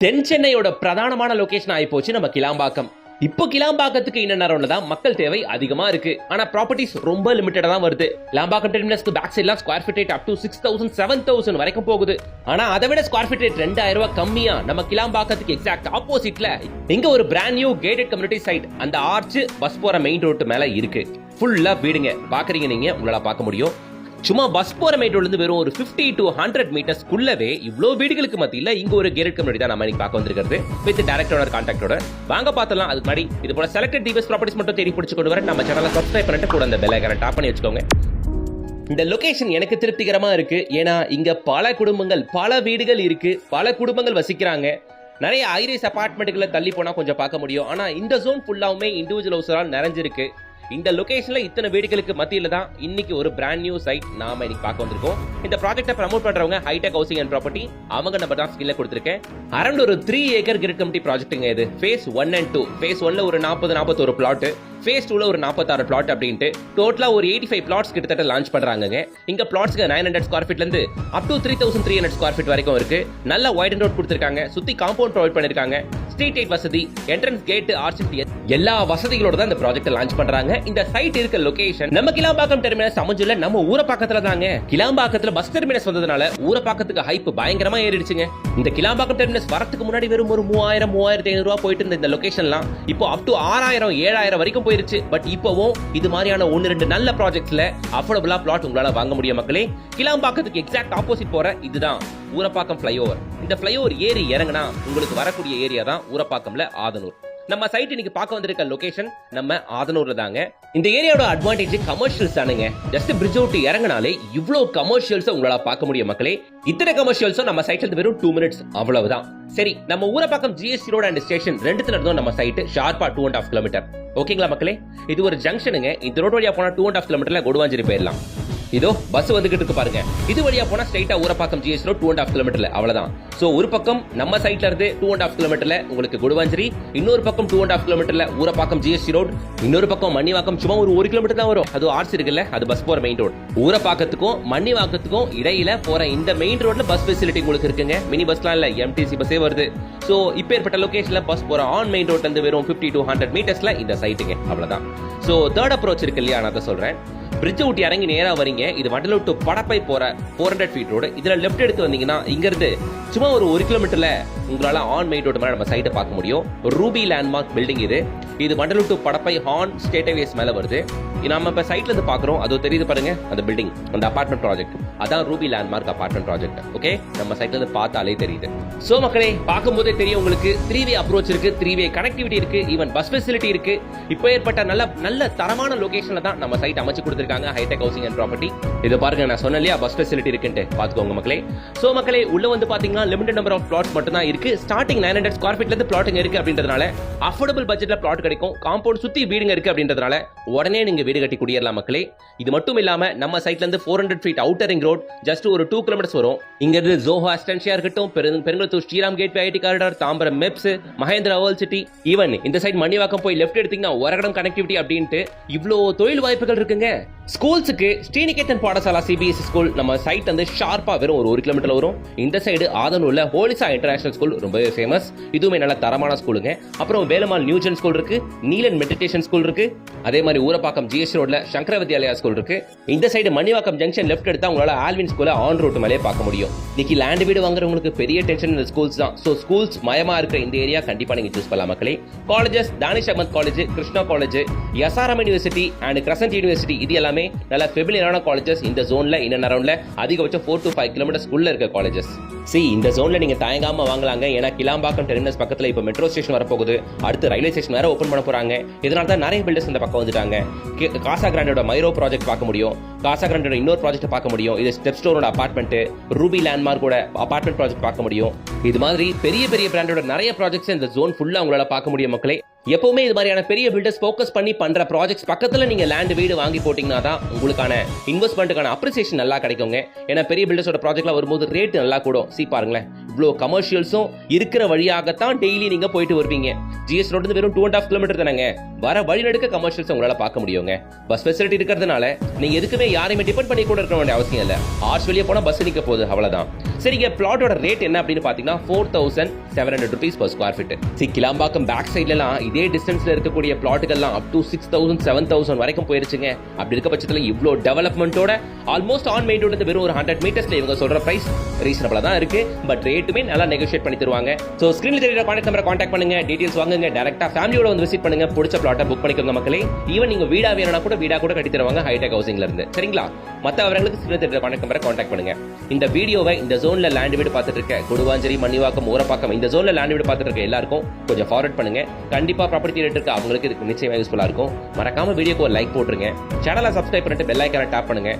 தென் சென்னையோட பிரதானமான லொகேஷன் ஆகி போச்சு நம்ம கிளாம்பாக்கம். இப்போ கிளாம்பாக்கத்துக்கு இன்ன தான் மக்கள் தேவை அதிகமா இருக்கு. ஆனா ப்ராப்பர்ட்டிஸ் ரொம்ப லிமிட்டடா தான் வருது. கிளாம்பாக்கம் டெர்மினஸ்க்கு பேக் சைட்லாம் square feet rate up to 6000 7000 வரைக்கும் போகுது. ஆனா அதை விட ஸ்கொயர் ஃபீட் ரேட் 2000 ரூபாய் கம்மியா நம்ம கிளாம்பாக்கத்துக்கு எக்ஸாக்ட் ஆப்போசிட்ல இங்க ஒரு brand new gated community side அந்த ஆர்ச் பஸ் போற மெயின் ரோட்டு மேல இருக்கு. ஃபுல்லா வீடுங்க பாக்குறீங்க, நீங்க உங்களால பார்க்க முடியும். சும்மா பஸ் போற மெயின் ரோட்ல இருந்து வெறும் ஒரு 50 to 100 மீட்டர்ஸ் குள்ளவே இவ்ளோ வீடுகளுக்கு மத்தியில இங்க ஒரு கேட்டட் கம்யூனிட்டி தான் நம்ம இன்னைக்கு பார்க்க வந்திருக்கிறது. வித் டைரக்ட் ஓனர் கான்டாக்டோட வாங்க பார்த்தலாம். அதுக்கு முன்னாடி இது போல செலக்டட் டிவைஸ் ப்ராப்பர்ட்டிஸ் மட்டும் தேடி பிடிச்சு கொண்டு வர நம்ம சேனலை சப்ஸ்கிரைப் பண்ணிட்டு கூட அந்த பெல் ஐகானை டாப் பண்ணி வச்சுக்கோங்க. இந்த லொகேஷன் எனக்கு திருப்திகரமா இருக்கு. ஏன்னா இங்க பல குடும்பங்கள், பல வீடுகள் இருக்கு, பல குடும்பங்கள் வசிக்கிறாங்க. நிறைய ஹைரைஸ் அபார்ட்மெண்ட்டுகளை தள்ளி போனா கொஞ்சம் பார்க்க முடியும். ஆனா இந்த ஜோன் ஃபுல்லாவுமே இண்டிவிஜுவல் ஹவுஸால் நிறைஞ்சிருக்கு. இந்த லொகேஷன்ல இத்தனை வீடுகளுக்கு மத்தியில தான் இன்னைக்கு ஒரு பிராண்ட் நியூ சைட் நாம இன்னைக்கு பார்க்க வந்திருக்கோம். இந்த ப்ராஜெக்ட்டை ப்ரமோட் பண்றவங்க ஹைடெக் ஹவுசிங் அண்ட் ப்ராப்பர்ட்டி, அவங்க நம்ம தான் ஸ்கில்ல கொடுத்திருக்கேன். அரௌண்ட் ஒரு 3 ஏக்கர் கிரிட் கமிட்டி ப்ராஜெக்ட்டுங்க இது. Face 1 and 2. ஃபேஸ் 1ல ஒரு 40-41 பிளாட், ஃபேஸ் 2ல ஒரு 46 பிளாட் அப்படின்ட்டு டோட்டலா ஒரு 85 பிளாட்ஸ் கிட்டத்தட்ட லான்ச் பண்றாங்க. இங்க பிளாட்ஸ்க்கு 900 ஸ்கொயர் ஃபீட்ல இருந்து அப் டு 3300 ஸ்கொயர் ஃபீட் வரைக்கும் இருக்கு. நல்ல வைட் அண்ட் ரோட் கொடுத்திருக்காங்க. சுத்தி காம்பவுண்ட் ப்ரொவைட் பண்ணிருக்காங்க. ஸ்ட்ரீட் லைட் வசதி, என்ட்ரன்ஸ் கேட், ஆர்ச், எல்லா வசதிகளோட தான் இந்த ப்ராஜெக்ட் லான்ச் பண்றாங்க. இந்த சைட் இருக்க லொகேஷன் நம்ம கிளாம்பாக்கம் டெர்மினஸ் அமைஞ்சுள்ள நம்ம ஊரப்பாக்கத்துல தாங்க. கிளாம்பாக்கத்துல பஸ் டெர்மினஸ் வந்ததுனால ஊரப்பாக்கத்துக்கு ஹைப் பயங்கரமா ஏறிடுச்சுங்க. இந்த கிளாம்பாக்கம் டெர்மினஸ் வரதுக்கு முன்னாடி வெறும் ஒரு 3000-3500 ரூபாய் போயிட்டு இருந்த இந்த லொகேஷன்லாம் இப்போ அப் டு 6000-7000 வரைக்கும் போயிருச்சு. பட் இப்போவும் இது மாதிரியான 1-2 நல்ல ப்ராஜெக்ட்ஸ்ல அஃபோர்டபுளா பிளாட் உங்களால வாங்க முடியும் மக்களே. கிளாம்பாக்கத்துக்கு எக்ஸாக்ட் ஆப்போசிட் போற இதுதான் ஊரப்பாக்கம் ஃப்ளைஓவர். இந்த ஃப்ளைஓவர் ஏறி இறங்கினா உங்களுக்கு வரக்கூடிய ஏரியா தான் ஊரப்பாக்கம்ல ஆதனூர். நம்ம சைட் இன்னைக்கு பார்க்க வந்திருக்க லொகேஷன் நம்ம ஆதனூர்ல தாங்க. இந்த ஏரியாவோட அட்வான்டேஜ் கமர்ஷியல்ஸ் தானுங்க. ஜஸ்ட் பிரிட்ஜ் விட்டு இறங்கினாலே இவ்வளவு கமர்ஷியல்ஸ் உங்களால பார்க்க முடியும் மக்களே. இத்தனை கமர்ஷியல்ஸும் நம்ம சைட்ல இருந்து வெறும் 2 மினிட்ஸ் அவ்வளவுதான். சரி, நம்ம Urapakkam GST road and station ரெண்டுத்துல இருந்தும் நம்ம சைட் ஷார்ப்பா 2.5 கிலோமீட்டர். ஓகேங்களா மக்களே? இது ஒரு ஜங்ஷனுங்க. இந்த ரோட் வழியா போனா 2.5 கிலோமீட்டர்ல கொடுவாஞ்சேரி போயிடலாம். இதோ பஸ் வந்துகிட்டு இருக்கு பாருங்க. இது வழியா போனா ஸ்ட்ரைட்டா ஊரப்பாக்கம் ஜிஎஸ் ரோட் 2.5 கிலோமீட்டர்ல அவ்வளவுதான். சோ ஒரு பக்கம் நம்ம சைட்ல இருந்து 2.5 கிலோமீட்டர்ல உங்களுக்கு கொடுவாஞ்சேரி, இன்னொரு பக்கம் 2.5 கிலோமீட்டர்ல ஊரப்பாக்கம் ஜிஎஸ்டி ரோட், இன்னொரு பக்கம் மண்ணிவாக்கம் சும்மா ஒரு 1 கிலோமீட்டர் தான் வரும். அது ஆர்ட்ஸ் இருக்குல்ல, அது பஸ் போற மெயின் ரோட். ஊரப்பாக்கத்துக்கும் மண்ணிவாக்கத்துக்கும் இடையில போற இந்த மெயின் ரோட்ல பஸ் ஃபெசிலிட்டி உங்களுக்கு இருக்குங்க. மினி பஸ்லாம் இல்ல, எம்டிசி பஸ்ஸே வருது. சோ இப்ப ஏற்பட்ட லொகேஷன்ல பஸ் போற ஆன் மெயின் ரோட்ல இருந்து வெறும் 50 to 100 மீட்டர்ஸ்ல இந்த சைட்டுங்க அவ்வளவுதான். சோ தேர்ட் அப்ரோச் இருக்கு இல்லையா, நான் அதை சொல்றேன். பிரிட்ஜ் விட்டு இறங்கி நேரா வரீங்க. இது வண்டலூர் டு படப்பை போற 400 ஃபீட் ரோடு. இதுல லெஃப்ட் எடுத்து வந்தீங்கன்னா இங்க இருந்து சும்மா ஒரு 1 கிலோமீட்டர்ல உங்களால ஆன் மெயின் ரோடு மேல நம்ம சைட்டை பார்க்க முடியும். ரூபி லேண்ட்மார்க் பில்டிங் இது. இது Vandalur to Padappai horn state highways மேல வருது. நம்ம இப்ப சைட்ல இருந்து பாக்குறோம், அது தெரியுது பாருங்க அந்த பில்டிங், அந்த அபார்ட்மெண்ட் ப்ராஜெக்ட். அதான் Ruby landmark apartment project. Okay, நம்ம சைட்ல இருந்து பார்த்தாலே தெரியுது. சோ மக்களே, பார்க்கும்போதே தெரியும் உங்களுக்கு 3-வே அப்ரோச் இருக்கு, 3-வே கனெக்டிவிட்டி இருக்கு, ஈவன் பஸ் ஃபெசிலிட்டி இருக்கு. இப்போ ஏற்பட்ட நல்ல தரமான லொகேஷன்ல தான் நம்ம சைட் அமைச்சு கொடுத்திருக்காங்க ஹைடெக் ஹவுசிங் அண்ட் ப்ராப்பர்ட்டி. இது பாருங்க, நான் சொன்னேன் இல்லையா பஸ் ஃபெசிலிட்டி இருக்குன்னு, பாத்துக்கோங்க மக்களே. சோ மக்களே, உள்ள வந்து பாத்தீங்கன்னா லிமிடெட் நம்பர் ஆஃப் பிளாட்ஸ் மட்டும் தான் இருக்கு. ஸ்டார்டிங் 900 ஸ்கொயர் ஃபீட்ல இருந்து பிளாட்டுங்க இருக்கு அப்படின்றதுனால அஃபோர்டபிள் பட்ஜெட்ல பிளாட் கிடைக்கும். காம்பவுண்ட் சுத்தி வீடுங்க இருக்கு அப்படின்றதுனால உடனே நீங்க வீடு கட்டி குடியேறலாம் மக்களே. இது மட்டும் இல்லாம நம்ம சைட்ல இருந்து 400 feet outer ring road just ஒரு 2 கிலோமீட்டர்ஸ் வரும். இங்க இருந்து ஜோஹோ அஸ்டன்ஷியா இருக்கட்டும், Perungalathur Shriram gateway IT corridor, Tambaram MEPZ, Mahindra world city, even இந்த சைட் மணிவாக்கம் போய் லெஃப்ட் எடுத்தீங்கன்னா ஒரகடம் கனெக்டிவிட்டி அப்படின்ட்டு இவ்ளோ தொழில் வாய்ப்புகள் இருக்குங்க. ஸ்கூல்ஸுக்கு ஸ்ரீநிகேதன் பாடசாலா சிபிஎஸ்இ ஸ்கூல் நம்ம சைட் வந்து ஷார்ப்பா வெறும் ஒரு கிலோமீட்டர் வரும். இந்த சைடு ஆதனூர்ல ஹோலிசா இன்டர்நேஷனல் ஸ்கூல் ரொம்பவே ஃபேமஸ். இதுவுமே நல்ல தரமான ஸ்கூலுங்க. அப்புறம் வேலம்மாள் நியூஜன் ஸ்கூல் இருக்கு, நீலன் மெடிடேஷன் ஸ்கூல் இருக்கு. அதே மாதிரி ஊரப்பாக்கம் ஜிஎஸ் ரோட்ல சங்கர வித்யாலயா ஸ்கூல் இருக்கு. இந்த சைடு மணிவாக்கம் ஜங்ஷன் லெஃப்ட் எடுத்தா உங்களால ஆல்வின் ஸ்கூல ஆன் ரோட் மேலே பார்க்க முடியும். இன்னைக்கு லேண்ட் வீடு வாங்குறவங்களுக்கு பெரிய டென்ஷன் இந்த ஸ்கூல்ஸ் தான். சோ ஸ்கூல்ஸ் மயமா இருக்கிற இந்த ஏரியா கண்டிப்பா நீங்க சூஸ் பண்ணலாம் மக்களே. Colleges Dhanish Ahmed college, Krishna college, SRM university and crescent university, இது எல்லாமே நல்ல ஃபெமிலியரான காலேஜஸ். இந்த ஜோன்ல இன்ன அரௌண்ட்ல அதிகபட்சம் 4 to 5 கிலோமீட்டர்ஸ் உள்ள இருக்க காலேஜஸ். இந்த ஜோன்ல நீங்க தயங்காம வாங்கலாங்க. ஏன்னா கிளாம்பாக்கம் டெர்மினஸ் பக்கத்துல இப்ப மெட்ரோ ஸ்டேஷன் வரப்போகுது. அடுத்து ரயில்வே ஸ்டேஷன் வேற ஓபன் பண்ண போறாங்க. இதனால தான் நிறைய பில்டர்ஸ் இந்த பக்கம் வந்துட்டாங்க. காசா கிராண்டோட மைரோ ப்ராஜெக்ட் பார்க்க முடியும். காசா கிராண்டோட இன்னொரு ப்ராஜெக்ட் பார்க்க முடியும். இது ஸ்டெப் ஸ்டோரோட அபார்ட்மெண்ட், ரூபி லேண்ட்மார்க்கோட அபார்ட்மெண்ட் ப்ராஜெக்ட் பார்க்க முடியும். இது மாதிரி பெரிய பெரிய பிராண்டோட நிறைய ப்ராஜெக்ட்ஸ் இந்த ஜோன் ஃபுல்லா உங்களால பார்க்க முடியும் மக்களே. எப்பவுமே இது மாதிரியான பெரிய பில்டர்ஸ் ஃபோக்கஸ் பண்ணி பண்ற ப்ராஜெக்ட்ஸ் பக்கத்துல நீங்க லேண்ட் வீடு வாங்கி போட்டீங்கன்னா தான் உங்களுக்கான இன்வெஸ்ட்மெண்ட்டுக்கான அப்ரிசியேஷன் நல்லா கிடைக்குங்க. ஏன்னா பெரிய பில்டர்ஸோட ப்ராஜெக்ட்லாம் வரும்போது ரேட் நல்லா கூடும். பாருங்களேன், இவ்வளோ கமர்ஷியல்ஸும் இருக்கிற வழியாகத்தான் டெய்லி நீங்க போயிட்டு வருவீங்க. ஜிஎஸ் ரோடு வெறும் 2.5 கிலோமீட்டர் தானங்க. வர வழி நடுக்க கமர்ஷியல்ஸ் உங்களால பார்க்க முடியுங்க. பஸ் ஃபெசிலிட்டி இருக்கிறதுனால நீங்க எதுக்குமே யாரையுமே டிபெண்ட் பண்ணி கூட இருக்க வேண்டிய அவசியம் இல்லை. ஆர்ஸ் வெளியே போனா பஸ் நிக்க போகுது, அவ்வளவுதான். சரிங்க, பிளாட்டோட ரேட் என்ன அப்படின்னு பாத்தீங்கன்னா 4700 rupees per square feet. Kilambakkam back சைட்லாம் இதே டிஸ்டன்ஸ்ல இருக்கக்கூடிய பிளாட்டுகள்லாம் அப் டு 6000 7000 வரைக்கும் போயிருச்சுங்க. அப்படி இருக்க பட்சத்தில் இவ்வளோ டெவலப்மெண்ட்டோட ஆல்மோஸ்ட் ஆன் மெயின்டோட வெறும் ஒரு 100 மீட்டர்ஸ்ல இவங்க சொல்ற பிரைஸ் ரீசனபிளா தான் இருக்கு. பட் ரேட்டுமே நல்லா நெகோஷியேட் பண்ணி தருவாங்க. ஸோ ஸ்கிரீன்ல தெரியுற கான்டாக்ட் நம்பரை கான்டாக்ட் பண்ணுங்க, டீடைல்ஸ் வாங்குங்க, டேரக்டா ஃபேமிலியோட வந்து விசிட் பண்ணுங்க, பிடிச்ச பிளாட்டை புக் பண்ணிக்கோங்க மக்களே. ஈவன் நீங்க வீடா வேணும்னா கூட வீடா கூட கட்டி தருவாங்க ஹைடெக் ஹவுசிங்ல இருந்து. சரிங்களா? மற்ற விவரங்களுக்கு ஸ்கிரீன்ல தெரியுற கான்டாக்ட் நம்பரை கான்டாக்ட் பண்ணுங்க. இந்த வீடியோவை இந்த ஜோன்ல லேண்ட் வீடு பார்த்துட்டு இருக்க கொடுவாஞ்சேரி, மணிவாக்கம், ஊரப்பாக்கம் இந்த ஜோன்ல லேண்ட் வீடு பார்த்துட்டு இருக்க எல்லாருக்கும் கொஞ்சம் ஃபார்வர்ட் பண்ணுங்க. கண்டிப்பா ப்ராப்பர்ட்டி ரேட் இருக்கு அவங்களுக்கு இதுக்கு நிச்சயமா யூஸ்ஃபுல்லா இருக்கும். மறக்காம வீடியோக்கு ஒரு லைக் போட்டுருங்க. சேனலை சப்ஸ்கிரைப் பண்ணிட்டு பெல் ஐக்கானை டாப் பண்ணுங்க.